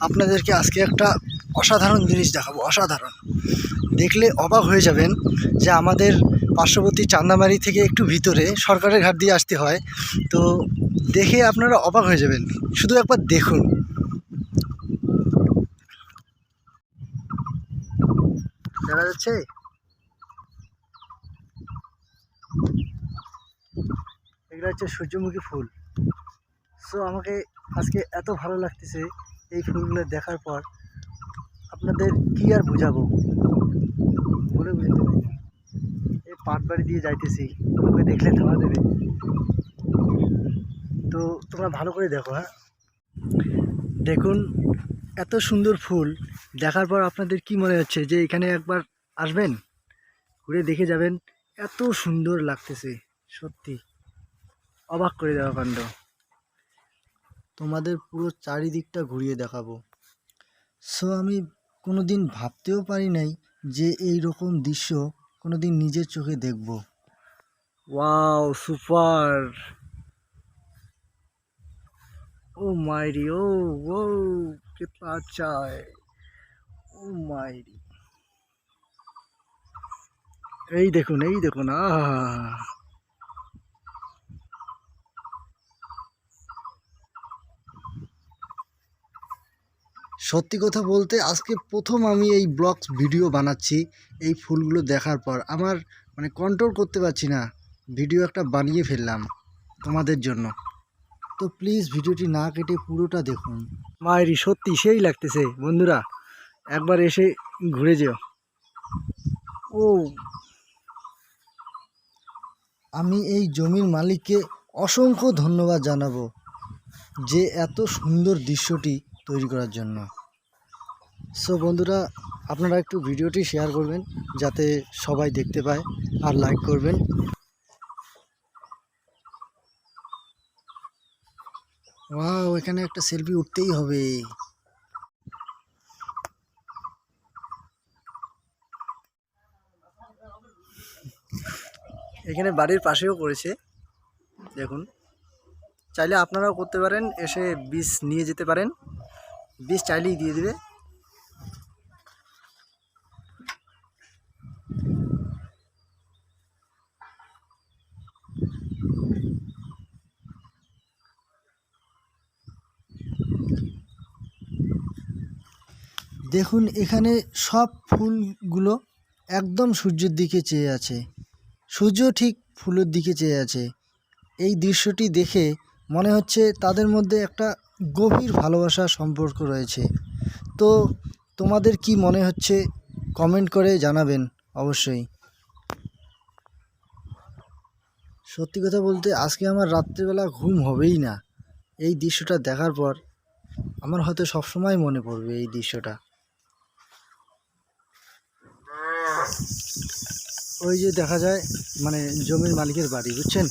আপনাদেরকে আজকে একটা অসাধারণ জিনিস দেখাবো, অসাধারণ। দেখলে অবাক হয়ে যাবেন যে আমাদের পার্শ্ববর্তী চান্দামারি থেকে একটু ভিতরে সরকারের ঘাট দিয়ে আসতে হয়। তো দেখে আপনারা অবাক হয়ে যাবেন, শুধু একবার দেখুন। দেখা যাচ্ছে, এগুলো হচ্ছে সূর্যমুখী ফুল। সো আমাকে আজকে এত ভালো লাগতেছে এই ফুলগুলো দেখার পর, আপনাদের কি আর বুঝাবো, বলে বুঝতে পারি না। এই পাট বাড়ি দিয়ে যাইতেছি, তোমাকে দেখলে থামা দেবে। তো তোমরা ভালো করে দেখো, হ্যাঁ। দেখুন, এত সুন্দর ফুল দেখার পর আপনাদের কি মনে হচ্ছে যে এখানে একবার আসবেন, ঘুরে দেখে যাবেন। এত সুন্দর লাগতেছে, সত্যি অবাক করে দেওয়া কাণ্ড। তোমাদের পুরো চারিদিকটা ঘুরিয়ে দেখাবো। সো আমি কোনোদিন ভাবতেও পারি নাই যে এই রকম দৃশ্য কোনোদিন নিজের চোখে দেখব। Wow, super! ओ मायरी, ओ वो कितना अच्छा है, ओ मायरी। এই দেখুন, এই দেখুন, আহা! সত্যি কথা বলতে আজকে প্রথম আমি এই ব্লগস ভিডিও বানাচ্ছি। এই ফুলগুলো দেখার পর আমার মানে কন্ট্রোল করতে পারছি না, ভিডিও একটা বানিয়ে ফেললাম তোমাদের জন্য। তো প্লিজ ভিডিওটি না কেটে পুরোটা দেখুন। মায়েরি, সত্যি সেই লাগতেছে বন্ধুরা, একবার এসে ঘুরে যেও। ও, আমি এই জমির মালিককে অসংখ্য ধন্যবাদ জানাবো যে এত সুন্দর দৃশ্যটি তৈরি করার জন্য। সো বন্ধুরা, আপনারা একটু ভিডিওটি শেয়ার করবেন যাতে সবাই দেখতে পায়, আর লাইক করবেন। ওয়াও, এখানে একটা সেলফি উঠতেই হবে। এখানে বাড়ির পাশেও করেছে, দেখুন। চাইলে আপনারাও করতে পারেন, এসে বীজ নিয়ে যেতে পারেন, বীজ চাইলেই দিয়ে দেবে। দেখুন, এখানে সব ফুলগুলো একদম সূর্যের দিকে চেয়ে আছে, সূর্য ঠিক ফুলের দিকে চেয়ে আছে। এই দৃশ্যটি দেখে মনে হচ্ছে তাদের মধ্যে একটা গভীর ভালোবাসার সম্পর্ক রয়েছে। তো তোমাদের কি মনে হচ্ছে কমেন্ট করে জানাবেন অবশ্যই। সত্যি কথা বলতে আজকে আমার রাত্রিবেলা ঘুম হবেই না এই দৃশ্যটা দেখার পর। আমার হয়তো সবসময় মনে পড়বে এই দৃশ্যটা। ওই যে দেখা যায় মানে জমির মালিকের বাড়ি, বুঝছেন।